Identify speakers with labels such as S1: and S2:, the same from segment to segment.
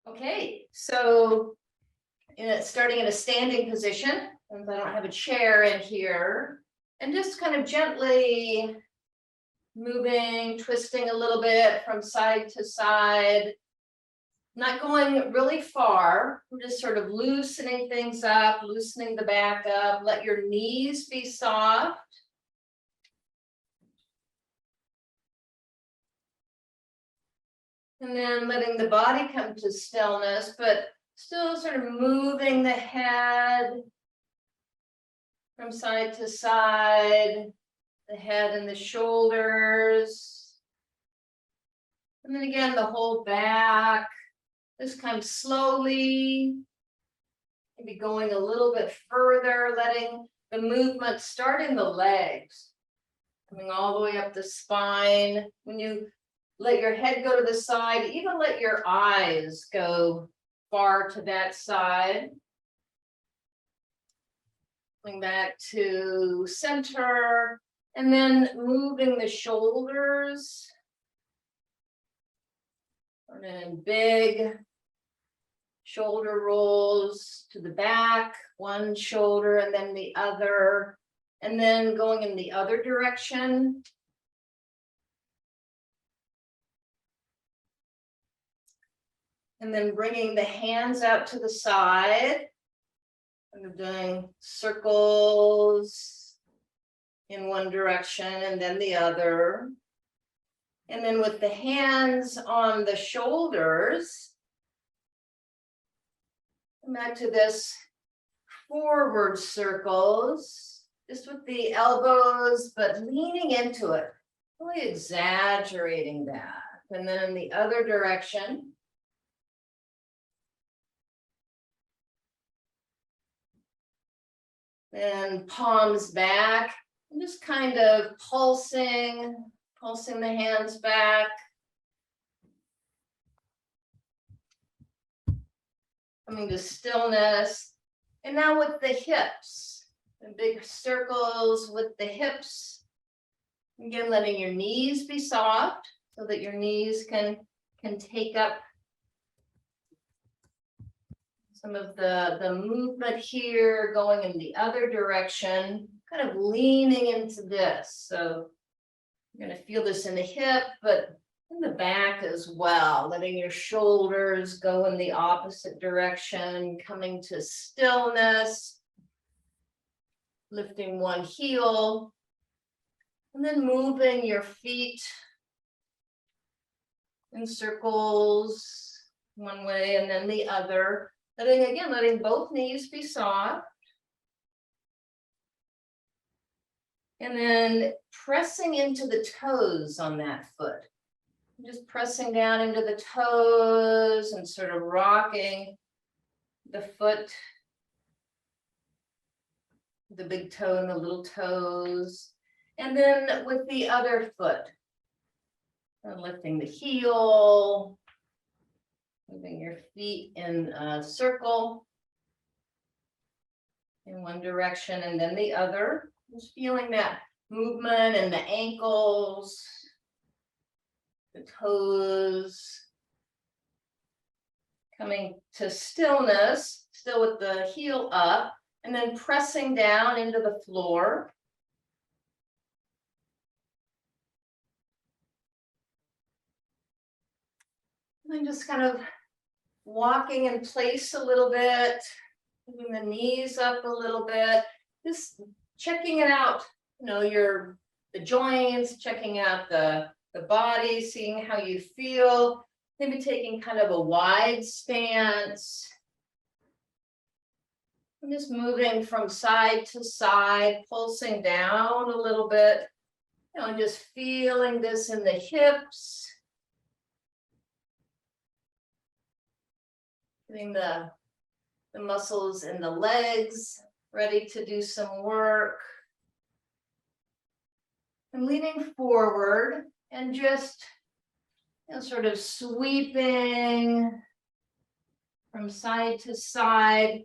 S1: Okay, so starting in a standing position, since I don't have a chair in here, and just kind of gently moving, twisting a little bit from side to side, not going really far. We're just sort of loosening things up, loosening the back up. Let your knees be soft. And then letting the body come to stillness, but still sort of moving the head from side to side, the head and the shoulders. And then again, the whole back, just kind of slowly, maybe going a little bit further, letting the movement start in the legs, coming all the way up the spine. When you let your head go to the side, even let your eyes go far to that side. Coming back to center, and then moving the shoulders. And then big shoulder rolls to the back, one shoulder and then the other, and then going in the other direction. And then bringing the hands out to the side. And we're doing circles in one direction and then the other. And then with the hands on the shoulders, back to this forward circles, just with the elbows, but leaning into it, really exaggerating that. And then in the other direction. And palms back, and just kind of pulsing the hands back. Coming to stillness. And now with the hips, the big circles with the hips. Again, letting your knees be soft so that your knees can take up some of the movement here, going in the other direction, kind of leaning into this. So you're going to feel this in the hip, but in the back as well, letting your shoulders go in the opposite direction, coming to stillness, lifting one heel, and then moving your feet in circles one way and then the other. Letting both knees be soft. And then pressing into the toes on that foot. Just pressing down into the toes and sort of rocking the foot, the big toe and the little toes. And then with the other foot, and lifting the heel, moving your feet in a circle in one direction and then the other. Just feeling that movement in the ankles, the toes. Coming to stillness, still with the heel up, and then pressing down into the floor. And then just kind of walking in place a little bit, moving the knees up a little bit, just checking it out, the joints, checking out the body, seeing how you feel, maybe taking kind of a wide stance. And just moving from side to side, pulsing down a little bit, and just feeling this in the hips. Getting the muscles in the legs ready to do some work. And leaning forward and just sort of sweeping from side to side.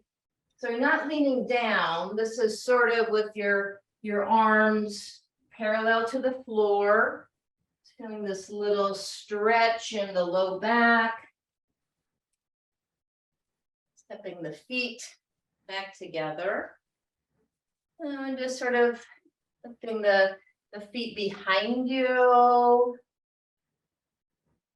S1: So you're not leaning down. This is sort of with your arms parallel to the floor. Feeling this little stretch in the low back. Stepping the feet back together. And just sort of lifting the feet behind you.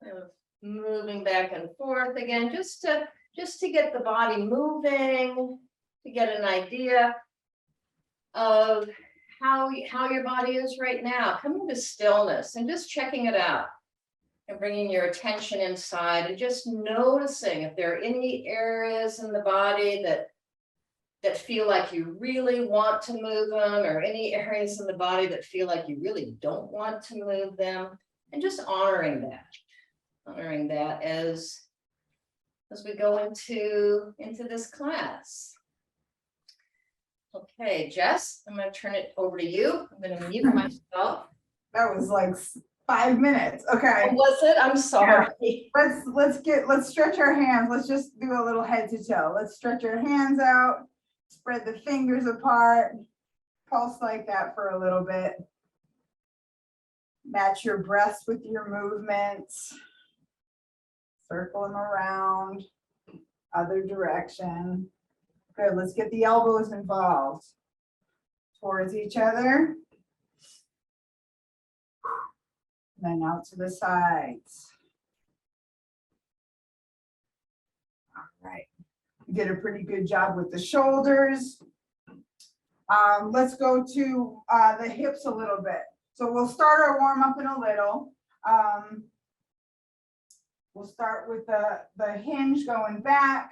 S1: Kind of moving back and forth again, just to get the body moving, to get an idea of how your body is right now. Coming to stillness and just checking it out and bringing your attention inside and just noticing if there are any areas in the body that feel like you really want to move them, or any areas in the body that feel like you really don't want to move them, and just honoring that as we go into this class. Okay, Jess, I'm going to turn it over to you. I'm going to mute myself.
S2: That was like 5 minutes. Okay.
S1: Oh, was it? I'm sorry.
S2: Let's stretch our hands. Let's just do a little head to toe. Let's stretch our hands out, spread the fingers apart, pulse like that for a little bit. Match your breaths with your movements. Circle them around, other direction. Good, let's get the elbows involved towards each other. Then out to the sides. All right, you did a pretty good job with the shoulders. Let's go to the hips a little bit. So we'll start our warm up in a little. We'll start with the hinge going back,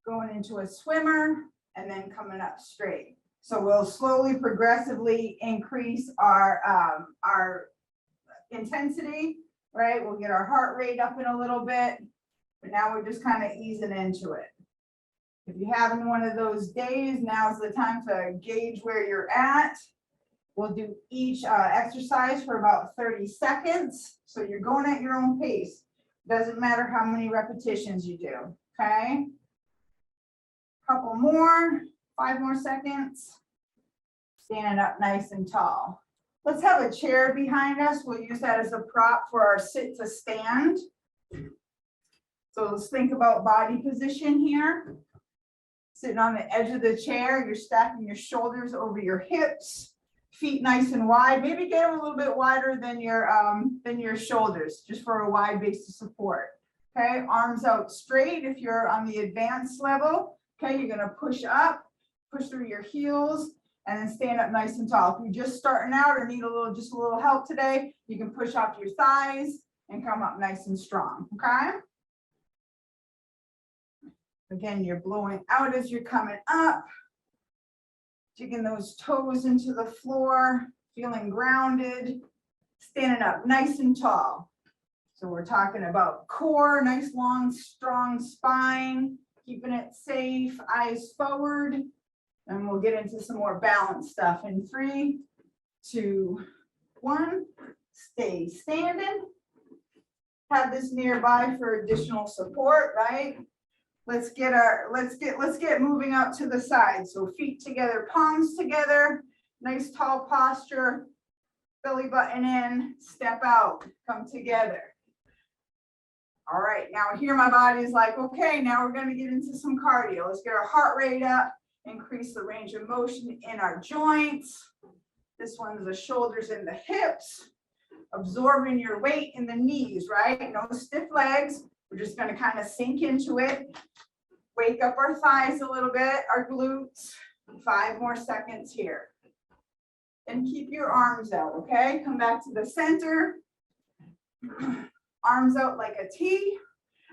S2: going into a swimmer, and then coming up straight. So we'll slowly, progressively increase our intensity, right? We'll get our heart rate up in a little bit, but now we're just kind of easing into it. If you're having one of those days, now's the time to gauge where you're at. We'll do each exercise for about 30 seconds. So you're going at your own pace. Doesn't matter how many repetitions you do, okay? Couple more, 5 more seconds. Standing up nice and tall. Let's have a chair behind us. We'll use that as a prop for our sit to stand. So let's think about body position here. Sitting on the edge of the chair, you're stacking your shoulders over your hips, feet nice and wide. Maybe get them a little bit wider than your shoulders, just for a wide base of support. Okay, arms out straight if you're on the advanced level. Okay, you're gonna push up, push through your heels, and then stand up nice and tall. If you're just starting out or need just a little help today, you can push off your thighs and come up nice and strong, okay? Again, you're blowing out as you're coming up, digging those toes into the floor, feeling grounded, standing up nice and tall. So we're talking about core, nice, long, strong spine, keeping it safe, eyes forward. And we'll get into some more balance stuff in 3, 2, 1. Stay standing. Have this nearby for additional support, right? Let's get moving out to the side. So feet together, palms together, nice tall posture, belly button in, step out, come together. All right, now here my body's like, okay, now we're gonna get into some cardio. Let's get our heart rate up, increase the range of motion in our joints. This one's the shoulders and the hips, absorbing your weight in the knees, right? No stiff legs. We're just gonna kind of sink into it. Wake up our thighs a little bit, our glutes. 5 more seconds here. And keep your arms out, okay? Come back to the center. Arms out like a T.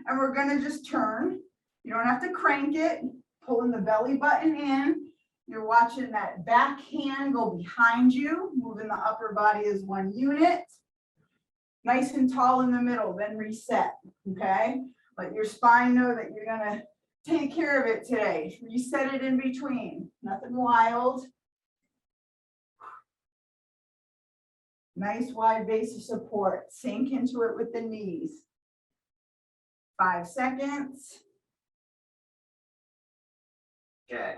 S2: And we're gonna just turn. You don't have to crank it. Pulling the belly button in. You're watching that back hand go behind you, moving the upper body as one unit. Nice and tall in the middle, then reset, okay? Let your spine know that you're gonna take care of it today. Reset it in between, nothing wild. Nice wide base of support. Sink into it with the knees. 5 seconds. Good.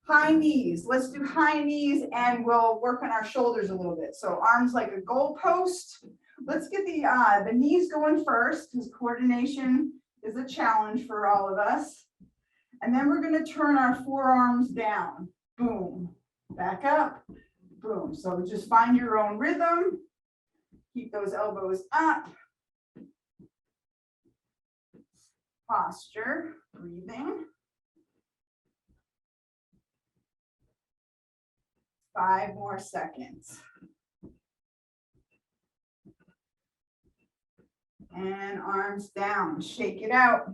S2: High knees. Let's do high knees and we'll work on our shoulders a little bit. So arms like a goalpost. Let's get the knees going first because coordination is a challenge for all of us. And then we're gonna turn our forearms down. Boom, back up, boom. So just find your own rhythm. Keep those elbows up. Posture, breathing. 5 more seconds. And arms down, shake it out.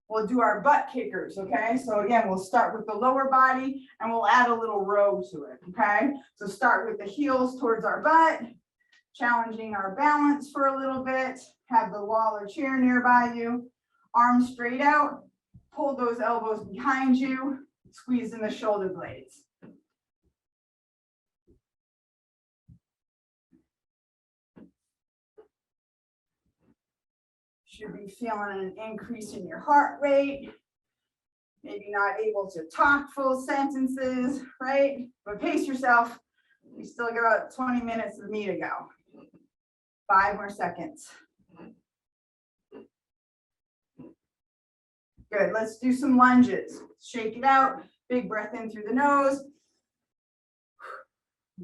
S2: We'll do our butt kickers, okay? So again, we'll start with the lower body and we'll add a little row to it, okay? So start with the heels towards our butt, challenging our balance for a little bit, have the wall or chair nearby you, arms straight out, pull those elbows behind you, squeeze in the shoulder blades. Should be feeling an increase in your heart rate. Maybe not able to talk full sentences, right? But pace yourself. We still got about 20 minutes of me to go. 5 more seconds. Good, let's do some lunges. Shake it out, big breath in through the nose.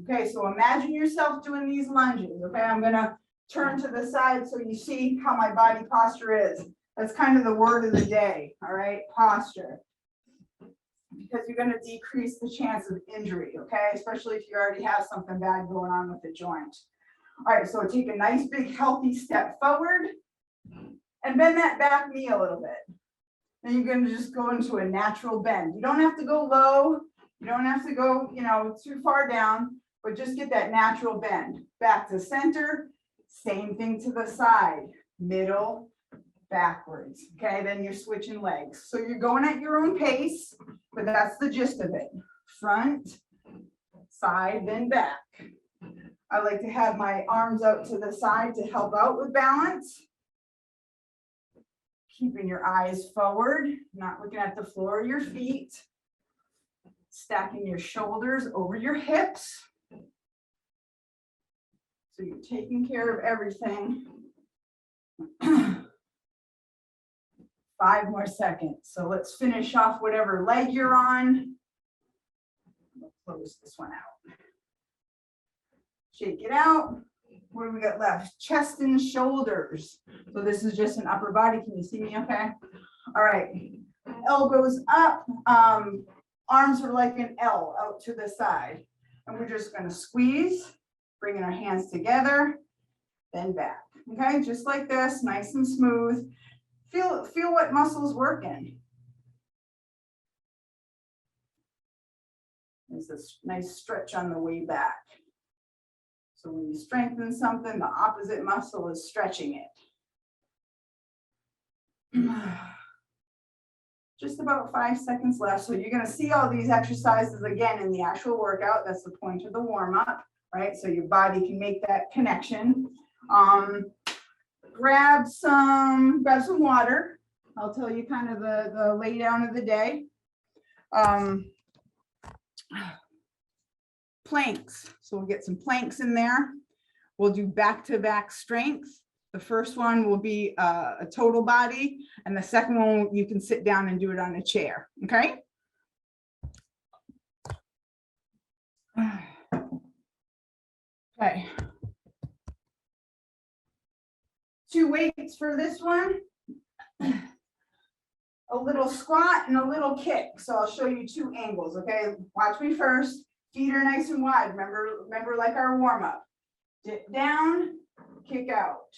S2: Okay, so imagine yourself doing these lunges, okay? I'm gonna turn to the side so you see how my body posture is. That's kind of the word of the day, all right? Posture. Because you're gonna decrease the chance of injury, okay? Especially if you already have something bad going on with the joint. All right, so take a nice big healthy step forward and bend that back knee a little bit. Then you're gonna just go into a natural bend. You don't have to go low. You don't have to go, too far down, but just get that natural bend. Back to center, same thing to the side, middle, backwards, okay? Then you're switching legs. So you're going at your own pace, but that's the gist of it. Front, side, then back. I like to have my arms out to the side to help out with balance. Keeping your eyes forward, not looking at the floor or your feet. Stacking your shoulders over your hips. So you're taking care of everything. 5 more seconds. So let's finish off whatever leg you're on. We'll close this one out. Shake it out. What do we got left? Chest and shoulders. So this is just an upper body. Can you see me okay? All right. Elbows up. Arms are like an L out to the side. And we're just going to squeeze, bringing our hands together, then back. Okay, just like this, nice and smooth. Feel what muscles working. There's this nice stretch on the way back. So when you strengthen something, the opposite muscle is stretching it. Just about 5 seconds left. So you're going to see all these exercises again in the actual workout. That's the point of the warm up, right? So your body can make that connection. Grab some water. I'll tell you kind of the lay down of the day. Planks. So we'll get some planks in there. We'll do back-to-back strength. The first one will be a total body, and the second one you can sit down and do it on a chair. Okay. Okay. 2 weights for this one. A little squat and a little kick. So I'll show you 2 angles. Okay. Watch me first. Feet are nice and wide. Remember like our warm up. Dip down, kick out.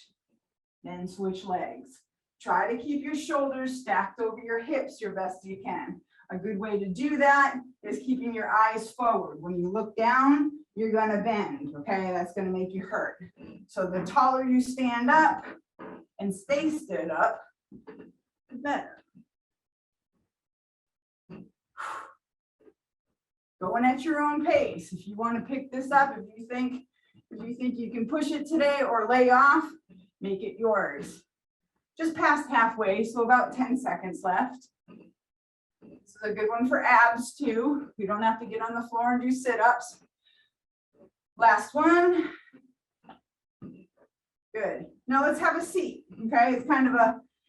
S2: Then switch legs. Try to keep your shoulders stacked over your hips your best you can. A good way to do that is keeping your eyes forward. When you look down, you're gonna bend, okay? That's gonna make you hurt. So the taller you stand up and stay stood up, the better. Going at your own pace. If you wanna pick this up, if you think you can push it today or lay off, make it yours. Just past halfway, so about 10 seconds left. This is a good one for abs too. You don't have to get on the floor and do sit-ups. Last one. Good. Now let's have a seat, okay? It's kind of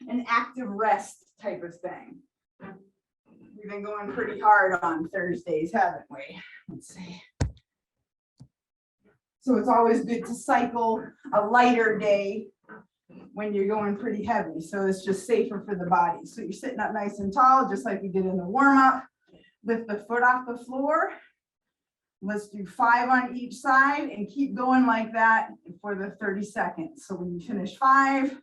S2: an active rest type of thing. We've been going pretty hard on Thursdays, haven't we? Let's see. So it's always good to cycle a lighter day when you're going pretty heavy. So it's just safer for the body. So you're sitting up nice and tall, just like we did in the warm up. Lift the foot off the floor. Let's do 5 on each side and keep going like that for the 30 seconds. So when you finish 5,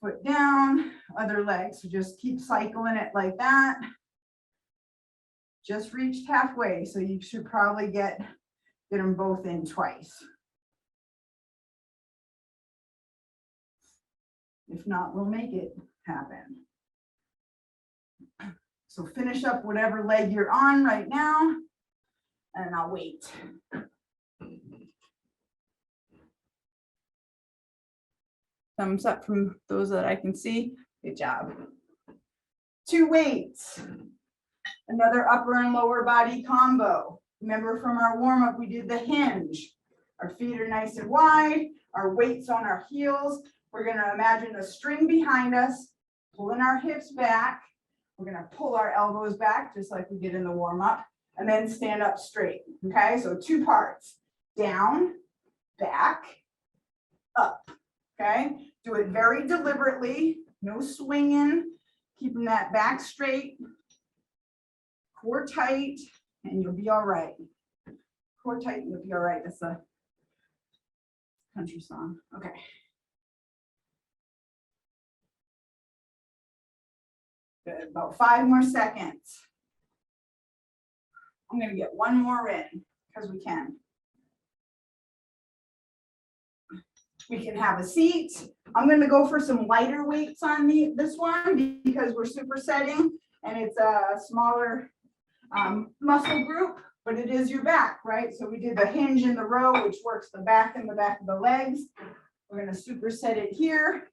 S2: foot down, other leg. So just keep cycling it like that. Just reached halfway, so you should probably get them both in twice. If not, we'll make it happen. So finish up whatever leg you're on right now, and I'll wait. Thumbs up from those that I can see. Good job. 2 weights. Another upper and lower body combo. Remember from our warm up, we did the hinge. Our feet are nice and wide, our weights on our heels. We're gonna imagine a string behind us, pulling our hips back. We're gonna pull our elbows back, just like we did in the warm up, and then stand up straight, okay? So 2 parts, down, back, up, okay? Do it very deliberately, no swinging, keeping that back straight, core tight, and you'll be all right. Core tight, and you'll be all right. That's a country song. Okay. Good. About 5 more seconds. I'm going to get 1 more in because we can. We can have a seat. I'm going to go for some lighter weights on this one because we're supersetting and it's a smaller muscle group, but it is your back, right? So we did the hinge in the row, which works the back and the back of the legs. We're going to superset it here.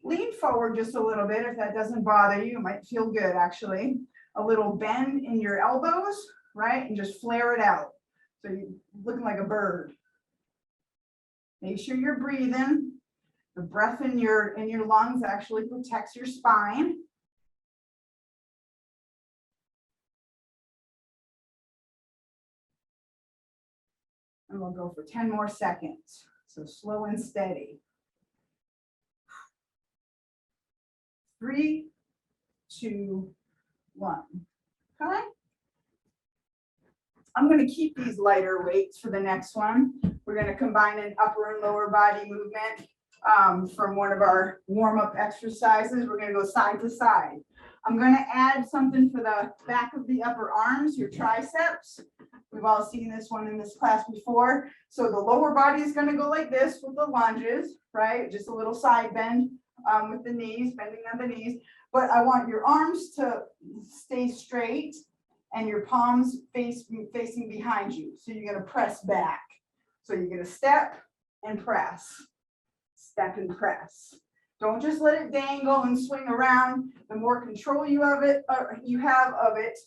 S2: Lean forward just a little bit. If that doesn't bother you, it might feel good actually. A little bend in your elbows, right? And just flare it out. So you're looking like a bird. Make sure you're breathing. The breath in your lungs actually protects your spine. And we'll go for 10 more seconds. So slow and steady. 3, 2, 1. Okay. I'm going to keep these lighter weights for the next one. We're going to combine an upper and lower body movement from one of our warm-up exercises. We're going to go side to side. I'm going to add something for the back of the upper arms, your triceps. We've all seen this one in this class before. So the lower body is going to go like this with the lunges, right? Just a little side bend with the knees, bending of the knees. But I want your arms to stay straight and your palms facing behind you. So you're going to press back. So you're going to step and press. Step and press. Don't just let it dangle and swing around. The more control you have of it,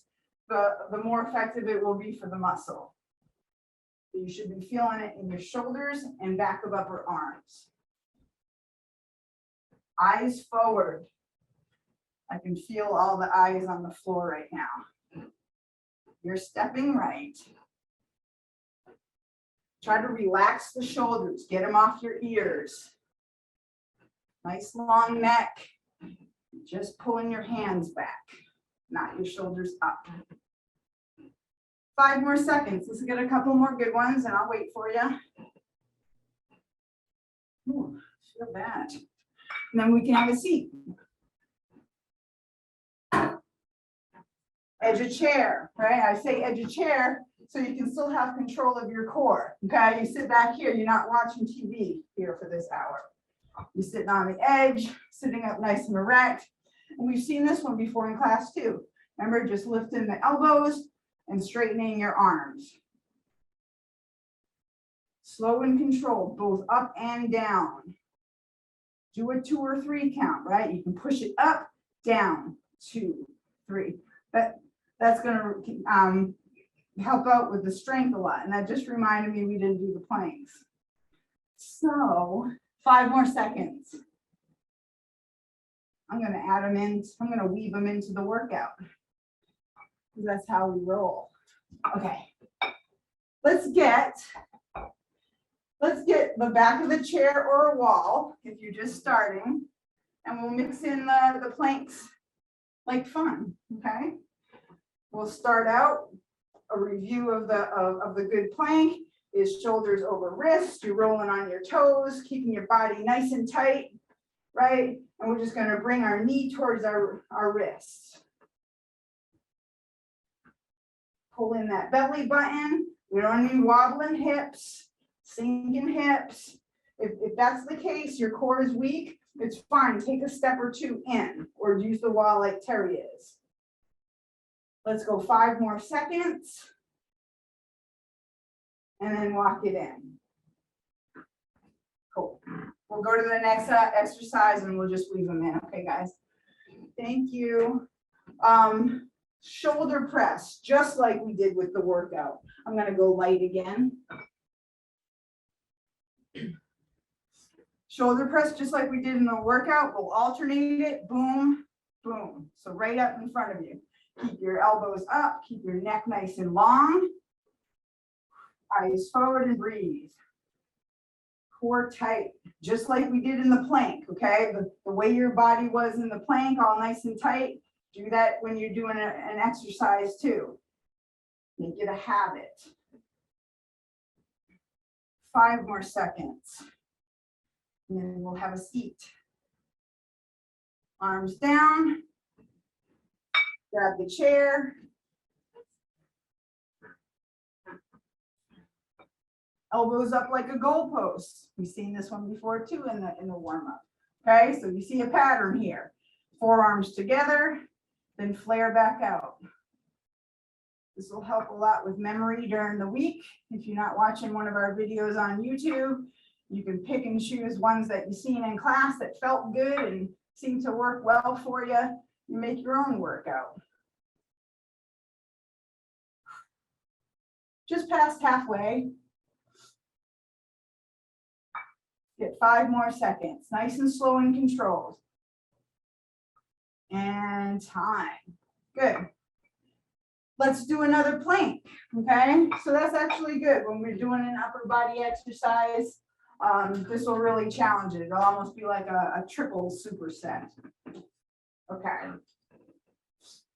S2: the more effective it will be for the muscle. You should be feeling it in your shoulders and back of upper arms. Eyes forward. I can feel all the eyes on the floor right now. You're stepping right. Try to relax the shoulders, get them off your ears. Nice long neck. Just pulling your hands back, not your shoulders up. 5 more seconds. Let's get a couple more good ones and I'll wait for you. Ooh, feel that. And then we can have a seat. Edge of chair, right? I say edge of chair so you can still have control of your core. Okay, you sit back here, you're not watching TV here for this hour. You're sitting on the edge, sitting up nice and erect. And we've seen this one before in class too. Remember, just lifting the elbows and straightening your arms. Slow and controlled, both up and down. Do a 2 or 3 count, right? You can push it up, down, 2, 3. That's going to help out with the strength a lot. And that just reminded me we didn't do the planks. So 5 more seconds. I'm going to add them in. I'm going to weave them into the workout. because that's how we roll. Okay. Let's get the back of the chair or a wall if you're just starting, and we'll mix in the planks like fun, okay? We'll start out a review of the good plank is shoulders over wrists. You're rolling on your toes, keeping your body nice and tight, right? And we're just going to bring our knee towards our wrists. Pull in that belly button. We don't need wobbling hips, sinking hips. If that's the case, your core is weak, it's fine. Take a step or two in, or use the wall like Terry is. Let's go 5 more seconds. And then walk it in. Cool. We'll go to the next exercise and we'll just leave them in. Okay, guys. Thank you. Shoulder press, just like we did with the workout. I'm going to go light again. Shoulder press, just like we did in the workout. We'll alternate it. Boom, boom. So right up in front of you. Keep your elbows up. Keep your neck nice and long. Eyes forward and breathe. Core tight, just like we did in the plank, okay? The way your body was in the plank, all nice and tight. Do that when you're doing an exercise too. Make it a habit. 5 more seconds. And then we'll have a seat. Arms down. Grab the chair. Elbows up like a goalpost. We've seen this one before too in the warm-up. Okay, so you see a pattern here. Forearms together, then flare back out. This will help a lot with memory during the week. If you're not watching one of our videos on YouTube, you can pick and choose ones that you've seen in class that felt good and seemed to work well for you. You make your own workout. Just past halfway. Get 5 more seconds, nice and slow and controlled. And time. Good. Let's do another plank, okay? So that's actually good when we're doing an upper body exercise. This will really challenge it. It'll almost be like a triple superset. Okay.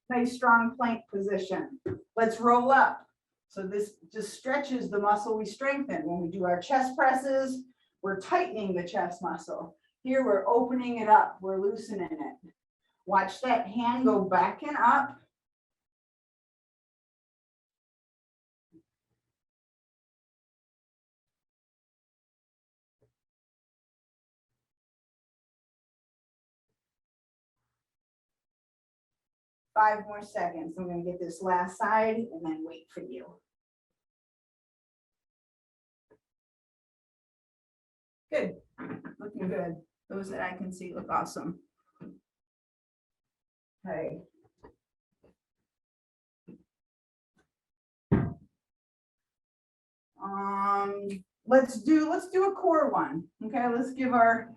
S2: Nice strong plank position. Let's roll up. So this just stretches the muscle we strengthen. When we do our chest presses, we're tightening the chest muscle. Here we're opening it up, we're loosening it. Watch that hand go back and up. Five more seconds. I'm going to get this last side and then wait for you. Good. Looking good. Those that I can see look awesome. Okay. Let's do a core one. Okay, let's give our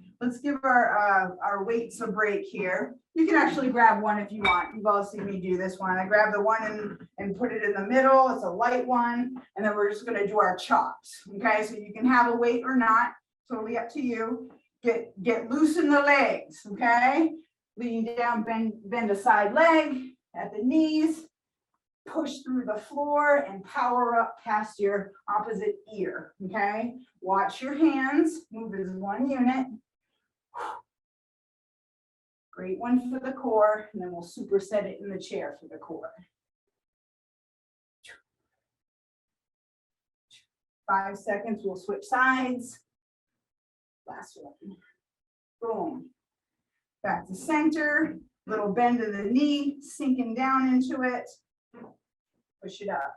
S2: weights a break here. You can actually grab one if you want. You've all seen me do this one. I grab the one and put it in the middle. It's a light one, and then we're just going to do our chops. Okay, so you can have a weight or not. Totally up to you. Get loose in the legs. Okay, lean down, bend a side leg at the knees. Push through the floor and power up past your opposite ear, okay? Watch your hands, move as one unit. Great one for the core, and then we'll superset it in the chair for the core. 5 seconds, we'll switch sides. Last one. Boom. Back to center, little bend of the knee, sinking down into it. Push it up.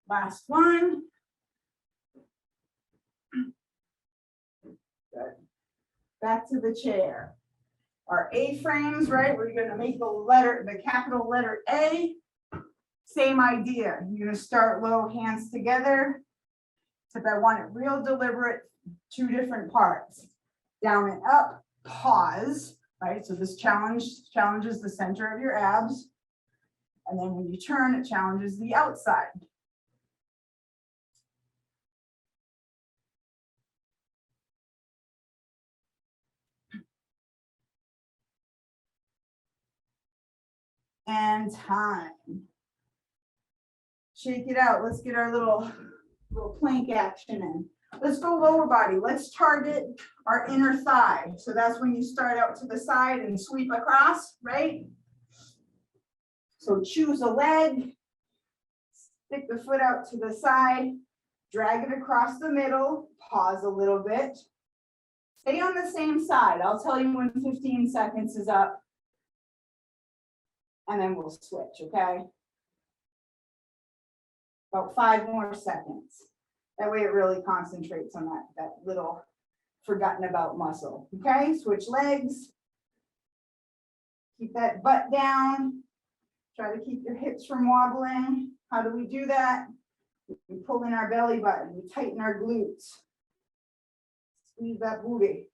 S2: Last one. Good. Back to the chair. our A-frames, right? We're gonna make the capital letter A. Same idea. You're gonna start low, hands together. Except I want it real deliberate, 2 different parts. Down and up, pause, right? So this challenges the center of your abs. And then when you turn, it challenges the outside. And time. Shake it out. Let's get our little plank action in. Let's go lower body. Let's target our inner thigh. So that's when you start out to the side and sweep across, right? So choose a leg, stick the foot out to the side, drag it across the middle, pause a little bit. Stay on the same side. I'll tell you when 15 seconds is up. And then we'll switch, okay? About 5 more seconds. That way it really concentrates on that little forgotten about muscle, okay? Switch legs. Keep that butt down. Try to keep your hips from wobbling. How do we do that? We pull in our belly button, we tighten our glutes. Squeeze that booty.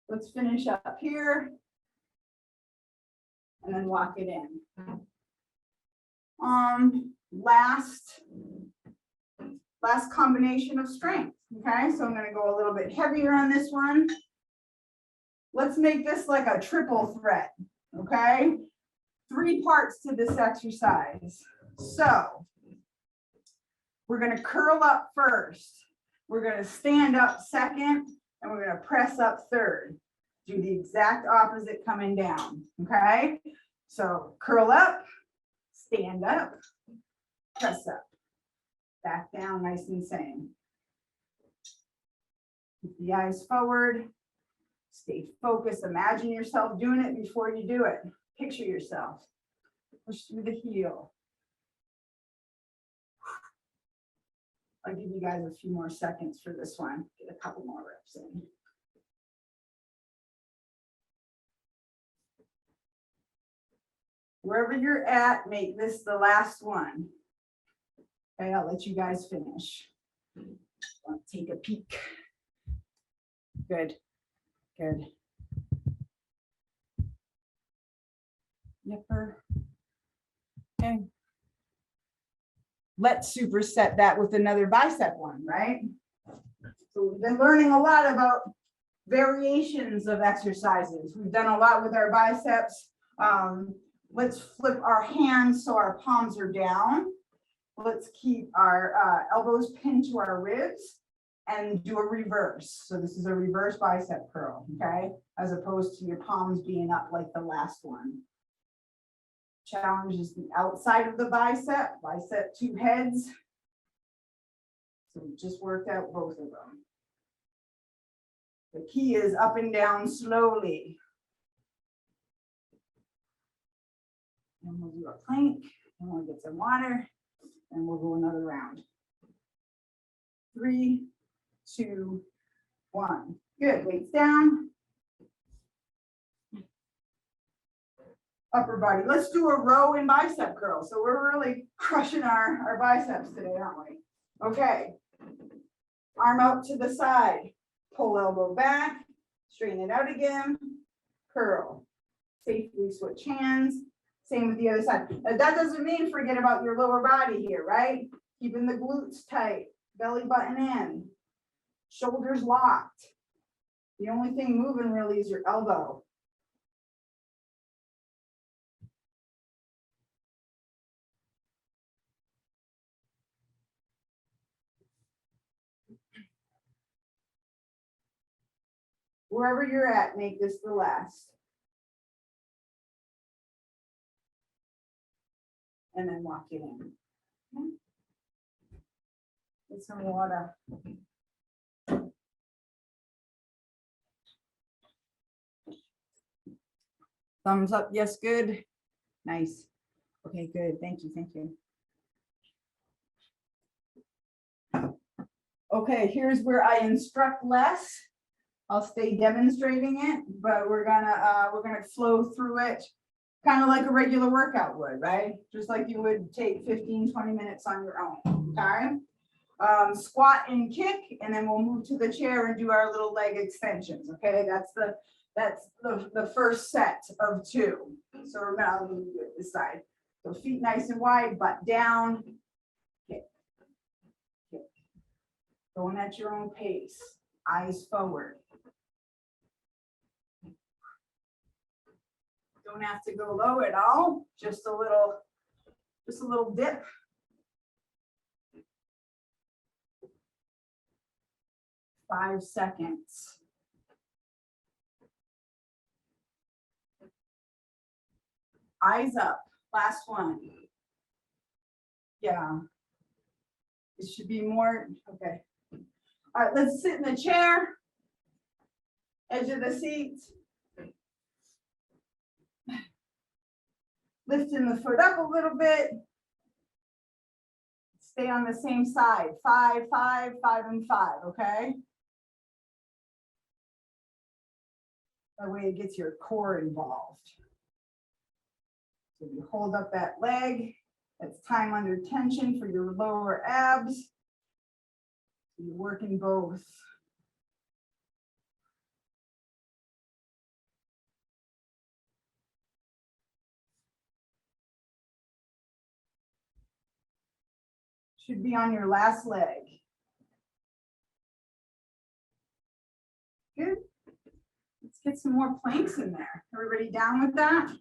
S2: Let's finish up here. And then lock it in. Last combination of strength, okay? So I'm gonna go a little bit heavier on this one. Let's make this like a triple threat, okay? 3 parts to this exercise. So we're gonna curl up first. We're gonna stand up second, and we're gonna press up third. Do the exact opposite coming down, okay? So curl up, stand up, press up, back down, nice and same. Keep the eyes forward, stay focused. Imagine yourself doing it before you do it. Picture yourself. Push through the heel. I'll give you guys a few more seconds for this one. Get a couple more reps in. Wherever you're at, make this the last one. Okay, I'll let you guys finish. I'll take a peek. Good, good. Yipper. Okay. Let's superset that with another bicep one, right? So we've been learning a lot about variations of exercises. We've done a lot with our biceps. Let's flip our hands so our palms are down. Let's keep our elbows pinned to our ribs and do a reverse. So this is a reverse bicep curl, okay? As opposed to your palms being up like the last one. Challenge is the outside of the bicep 2 heads. So we just worked out both of them. The key is up and down slowly. And we'll do a plank, and we'll get some water, and we'll go another round. 3, 2, 1. Good, weights down. Upper body. Let's do a row and bicep curl. So we're really crushing our biceps today, aren't we? Okay. Arm out to the side. Pull elbow back. Straighten it out again. Curl. Safely switch hands. Same with the other side. Now, that doesn't mean forget about your lower body here, right? Keeping the glutes tight. Belly button in. Shoulders locked. The only thing moving really is your elbow. Wherever you're at, make this the last. And then walk it in. Okay. Get some water. Thumbs up, yes, good. Nice. Okay, good, thank you, thank you. Okay, here's where I instruct less. I'll stay demonstrating it, but we're gonna flow through it kind of like a regular workout would, right? Just like you would take 15-20 minutes on your own, okay? Squat and kick, and then we'll move to the chair and do our little leg extensions, okay? That's the first set of 2. So remember, do it this side. So feet nice and wide, butt down, kick, kick. Going at your own pace, eyes forward. Don't have to go low at all, just a little dip. Five seconds. Eyes up, last one. Yeah. It should be more, okay. All right, let's sit in the chair. Edge of the seat. Lifting the foot up a little bit. Stay on the same side. 5, 5, 5, and 5, okay? That way it gets your core involved. So you hold up that leg. That's time under tension for your lower abs. You're working both. Should be on your last leg. Good. Let's get some more planks in there. Everybody down with that?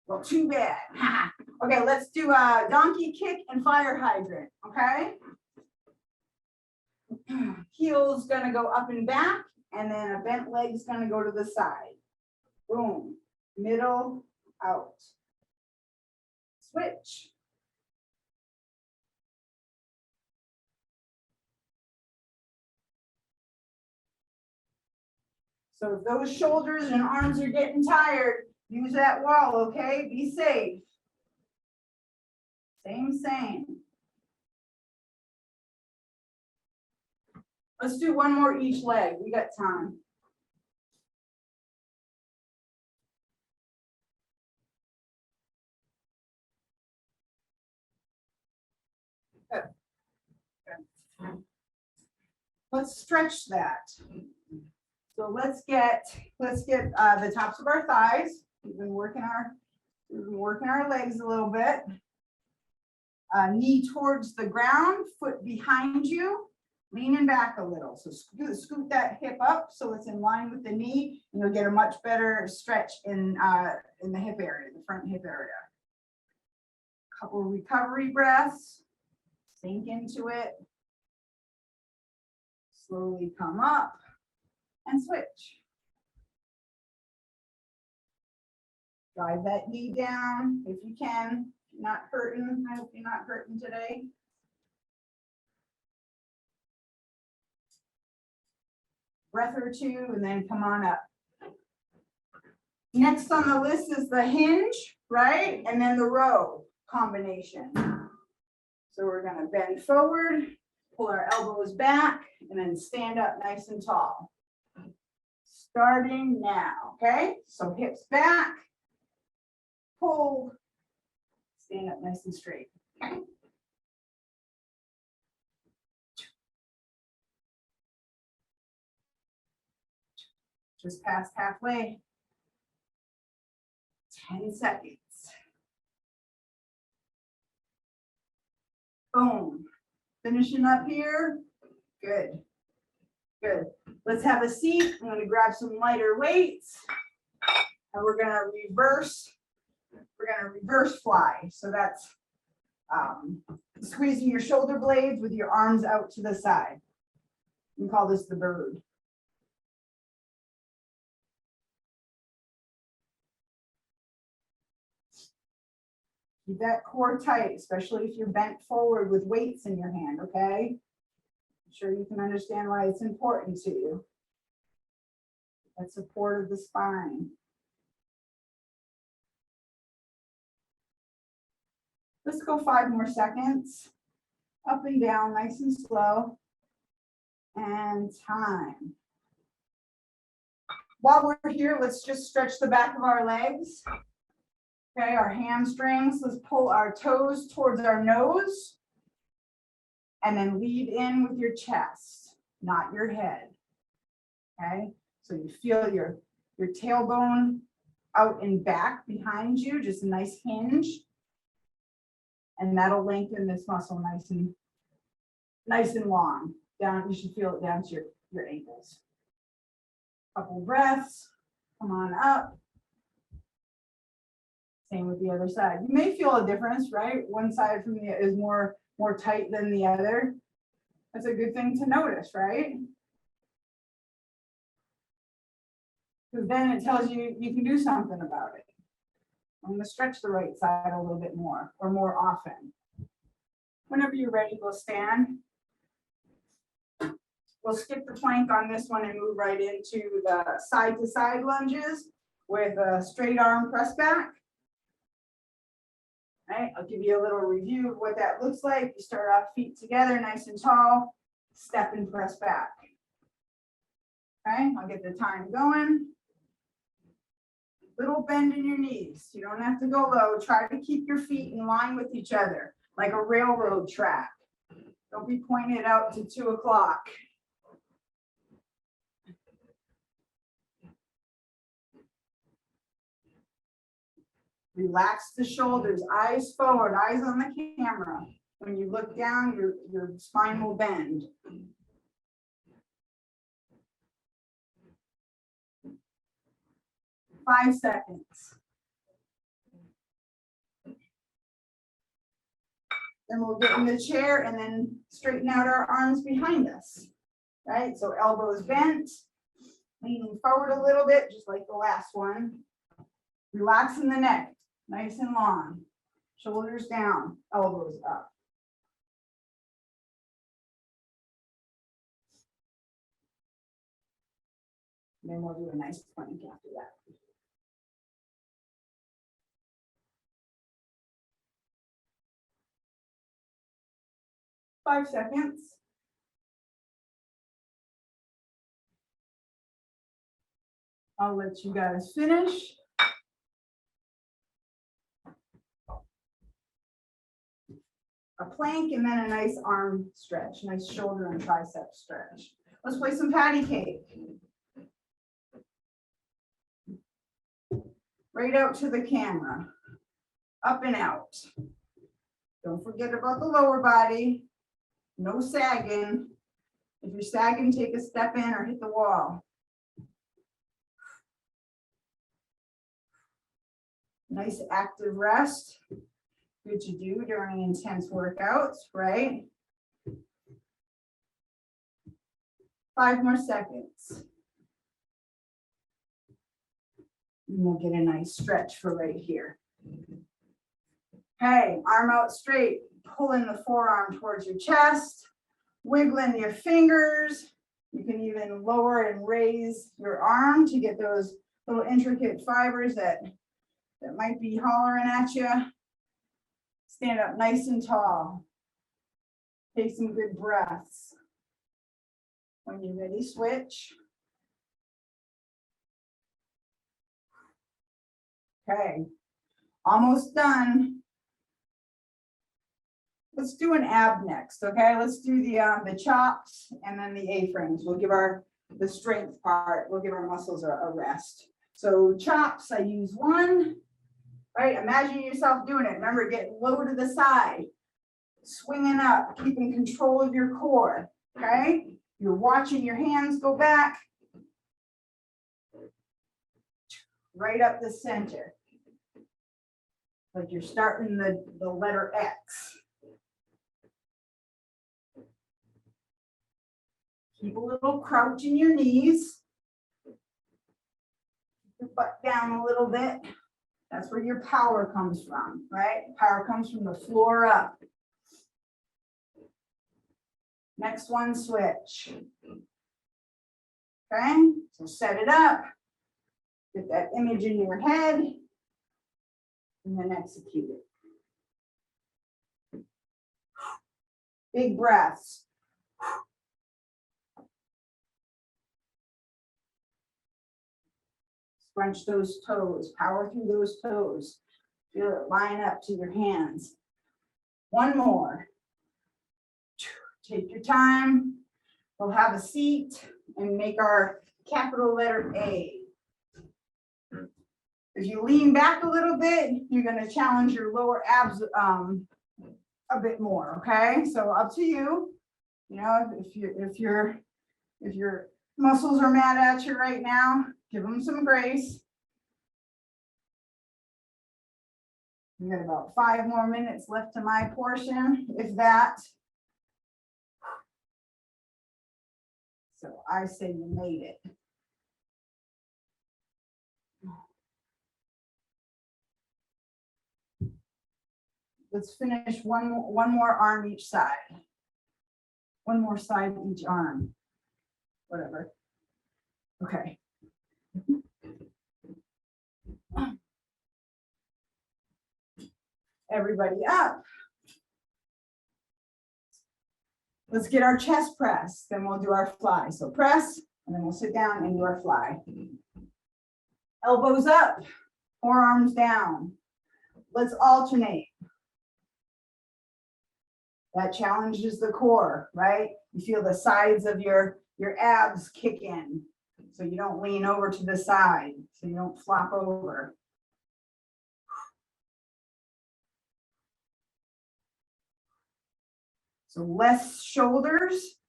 S2: Well, too bad. Okay, let's do a donkey kick and fire hydrant, okay? Heel's gonna go up and back, and then a bent leg's gonna go to the side. Boom, middle, out. Switch. So if those shoulders and arms are getting tired, use that wall, okay? Be safe. Same. Let's do one more each leg. We got time. Good. Let's stretch that. So let's get the tops of our thighs. We've been working our legs a little bit. Knee towards the ground, foot behind you, leaning back a little. So scoot that hip up so it's in line with the knee, and you'll get a much better stretch in the hip area, the front hip area. Couple recovery breaths. Sink into it. Slowly come up and switch. Drive that knee down if you can. If you're not hurting, I hope you're not hurting today. Breath or two, and then come on up. Next on the list is the hinge, right? And then the row combination. So we're gonna bend forward, pull our elbows back, and then stand up nice and tall. Starting now, okay? So hips back, pull, stand up nice and straight. Just past halfway. 10 seconds. Boom. Finishing up here. Good. Good. Let's have a seat. I'm going to grab some lighter weights. And we're going to reverse. We're going to reverse fly. So that's squeezing your shoulder blades with your arms out to the side. We call this the bird. Keep that core tight, especially if you're bent forward with weights in your hand, okay? I'm sure you can understand why it's important to you. That support of the spine. Let's go 5 more seconds. Up and down, nice and slow. And time. While we're here, let's just stretch the back of our legs. Okay, our hamstrings, let's pull our toes towards our nose. And then lead in with your chest, not your head. Okay, so you feel your tailbone out and back behind you, just a nice hinge. And that'll lengthen this muscle nice and long. Down, you should feel it down to your ankles. Couple breaths, come on up. Same with the other side. You may feel a difference, right? One side from the is more tight than the other. That's a good thing to notice, right? Because then it tells you you can do something about it. I'm going to stretch the right side a little bit more or more often. Whenever you're ready, we'll stand. We'll skip the plank on this one and move right into the side to side lunges with a straight arm press back. All right, I'll give you a little review of what that looks like. You start off feet together, nice and tall, step and press back. Okay, I'll get the time going. Little bend in your knees. You don't have to go low. Try to keep your feet in line with each other, like a railroad track. Don't be pointed out to 2 o'clock. Relax the shoulders, eyes forward, eyes on the camera. When you look down, your spine will bend. Five seconds. Then we'll get in the chair and then straighten out our arms behind us. Right, so elbows bent, leaning forward a little bit, just like the last one. Relaxing the neck, nice and long. Shoulders down, elbows up. Then we'll do a nice plank after that. Five seconds. I'll let you guys finish. A plank and then a nice arm stretch, nice shoulder and tricep stretch. Let's play some patty cake. Right out to the camera. Up and out. Don't forget about the lower body. No sagging. If you're sagging, take a step in or hit the wall. Nice active rest. Good to do during intense workouts, right? 5 more seconds. And we'll get a nice stretch for right here. Okay, arm out straight, pulling the forearm towards your chest, wiggling your fingers. You can even lower and raise your arm to get those little intricate fibers that might be hollering at you. Stand up nice and tall. Take some good breaths. When you're ready, switch. Okay, almost done. Let's do an ab next, okay? Let's do the chops and then the A-frames. We'll give the strength part, we'll give our muscles a rest. So chops, I use 1, right? Imagine yourself doing it. Remember, get low to the side, swinging up, keeping control of your core, okay? You're watching your hands go back, right up the center. Like you're starting the letter X. Keep a little crouch in your knees. Keep your butt down a little bit. That's where your power comes from, right? Power comes from the floor up. Next one, switch. Okay, so set it up. Get that image in your head. And then execute it. Big breaths. Scrunch those toes, power through those toes. Feel it line up to your hands. One more. Take your time. We'll have a seat and make our capital letter A. If you lean back a little bit, you're going to challenge your lower abs a bit more, okay? So up to you. You know, if your muscles are mad at you right now, give them some grace. We got about 5 more minutes left to my portion, if that. So I say you made it. Let's finish one more arm each side. One more side each arm. Whatever. Okay. Everybody up. Let's get our chest press, then we'll do our fly. So press, and then we'll sit down and do our fly. Elbows up, forearms down. Let's alternate. That challenges the core, right? You feel the sides of your abs kick in, so you don't lean over to the side, so you don't flop over. So less shoulders,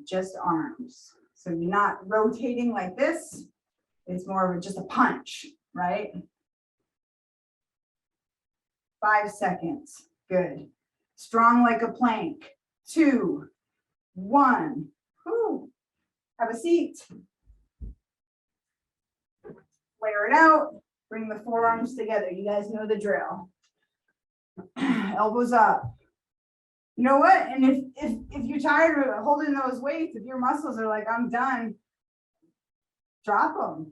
S2: just arms. So you're not rotating like this. It's more of just a punch, right? 5 seconds, good. Strong like a plank. 2, 1. Whew. Have a seat. Flare it out. Bring the forearms together. You guys know the drill. Elbows up. You know what? And if you're tired of holding those weights, if your muscles are like, I'm done, drop them.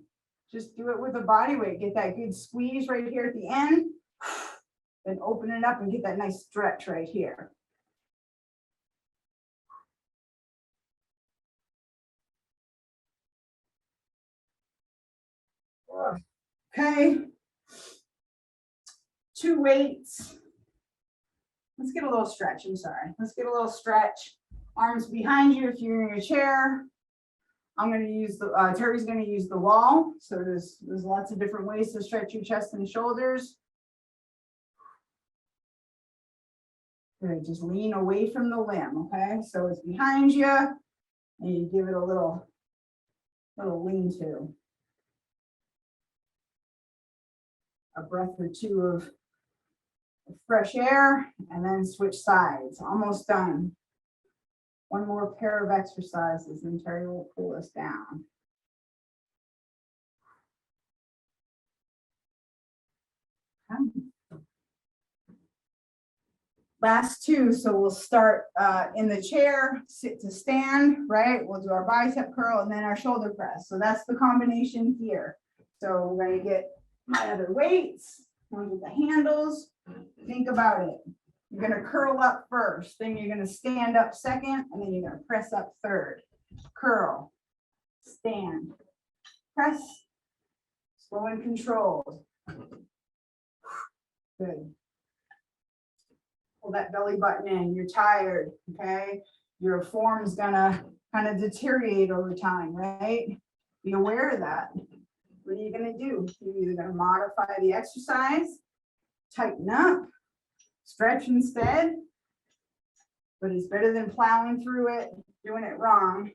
S2: Just do it with a body weight. Get that good squeeze right here at the end. Then open it up and get that nice stretch right here. Okay. 2 weights. Let's get a little stretch. I'm sorry. Let's get a little stretch. Arms behind you if you're in your chair. I'm going to use the, Terry's going to use the wall. So there's lots of different ways to stretch your chest and shoulders. Good. Just lean away from the limb. Okay. So it's behind you and you give it a little lean to. A breath or 2 of fresh air and then switch sides. Almost done. One more pair of exercises and Terry will pull us down. Okay. Last 2, so we'll start in the chair, sit to stand, right? We'll do our bicep curl and then our shoulder press. So that's the combination here. So we're going to get my other weights, we'll get the handles. Think about it. You're going to curl up first, then you're going to stand up second, and then you're going to press up third. Curl, stand, press, slow and controlled. Good. Pull that belly button in. You're tired, okay? Your form's going to kind of deteriorate over time, right? Be aware of that. What are you going to do? You're either going to modify the exercise, tighten up, stretch instead, but it's better than plowing through it, doing it wrong,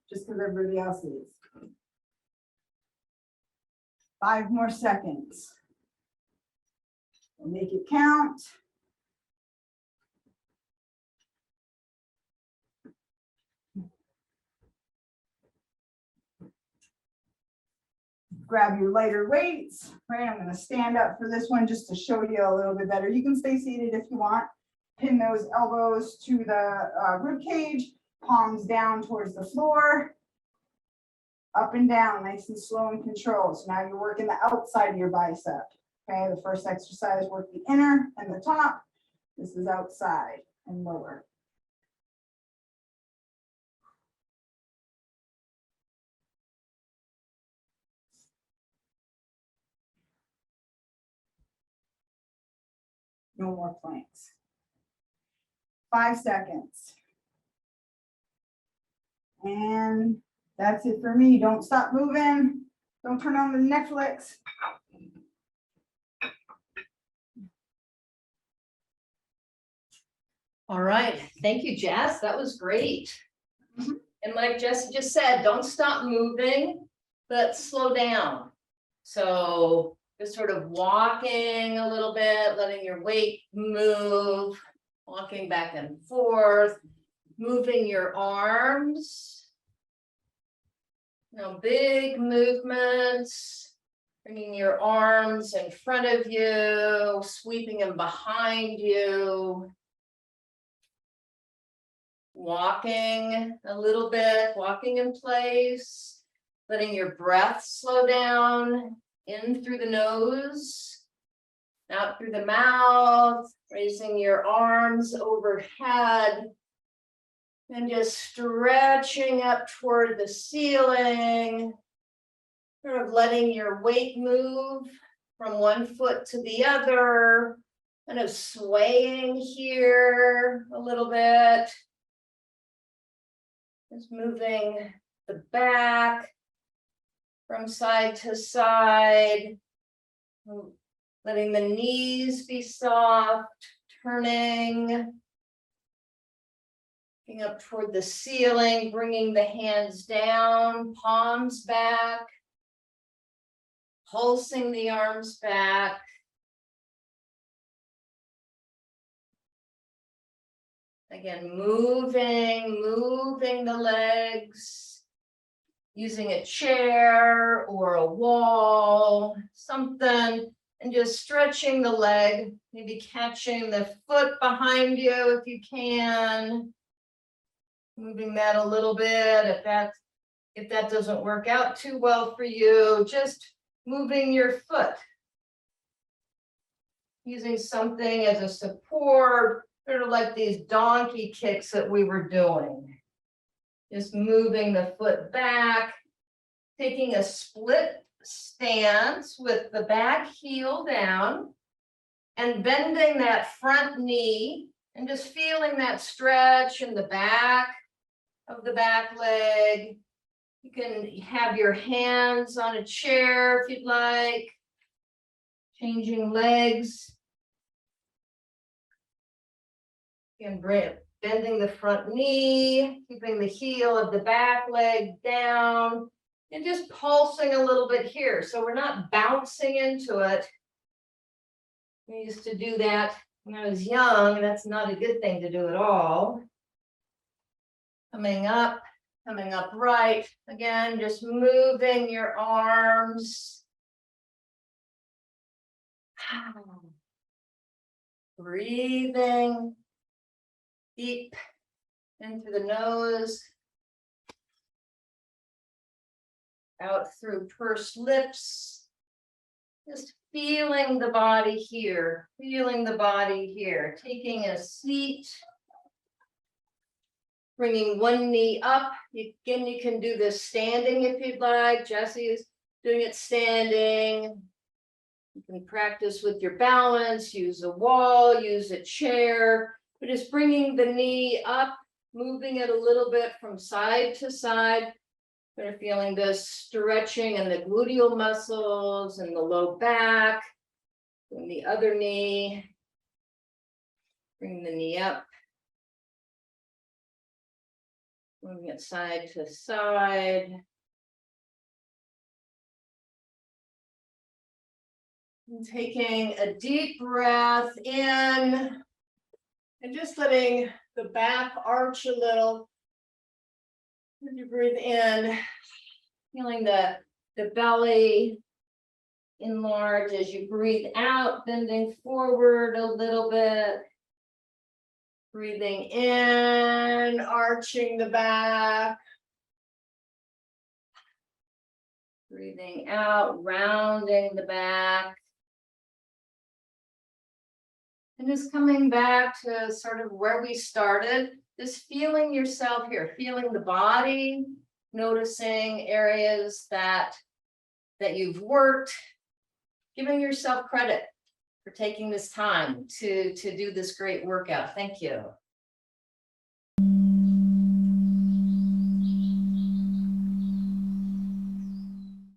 S2: just because everybody else is. 5 more seconds. We'll make it count. Grab your lighter weights, right? I'm going to stand up for this one just to show you a little bit better. You can stay seated if you want. Pin those elbows to the rib cage, palms down towards the floor, up and down, nice and slow and controlled. So now you're working the outside of your bicep. Okay, the first exercise worked the inner and the top. This is outside and lower. No more planks. 5 seconds. And that's it for me. Don't stop moving. Don't turn on the Netflix.
S1: All right, thank you, Jess. That was great.
S2: Mhm.
S1: And like Jesse just said, don't stop moving, but slow down. So just sort of walking a little bit, letting your weight move, walking back and forth, moving your arms. Big movements, bringing your arms in front of you, sweeping them behind you. Walking a little bit, walking in place, letting your breath slow down, in through the nose, out through the mouth, raising your arms overhead, and just stretching up toward the ceiling, sort of letting your weight move from one foot to the other, kind of swaying here a little bit. Just moving the back from side to side, letting the knees be soft, turning, looking up toward the ceiling, bringing the hands down, palms back, pulsing the arms back. Again, moving the legs, using a chair or a wall, something, and just stretching the leg, maybe catching the foot behind you if you can. Moving that a little bit. If that doesn't work out too well for you, just moving your foot. Using something as a support, sort of like these donkey kicks that we were doing. Just moving the foot back, taking a split stance with the back heel down and bending that front knee and just feeling that stretch in the back of the back leg. You can have your hands on a chair if you'd like, changing legs. And bending the front knee, keeping the heel of the back leg down, and just pulsing a little bit here. So we're not bouncing into it. We used to do that when I was young. That's not a good thing to do at all. Coming up right. Again, just moving your arms. Breathing deep in through the nose, out through pursed lips, just feeling the body here, taking a seat, bringing one knee up. Again, you can do this standing if you'd like. Jesse's doing it standing. You can practice with your balance, use a wall, use a chair. But just bringing the knee up, moving it a little bit from side to side. We're feeling this stretching in the gluteal muscles and the low back. And the other knee. Bring the knee up. Moving it side to side. And taking a deep breath in. And just letting the back arch a little. As you breathe in, feeling the belly enlarge as you breathe out, bending forward a little bit. Breathing in, arching the back. Breathing out, rounding the back. And just coming back to sort of where we started, just feeling yourself here, feeling the body, noticing areas that you've worked, giving yourself credit for taking this time to do this great workout. Thank you.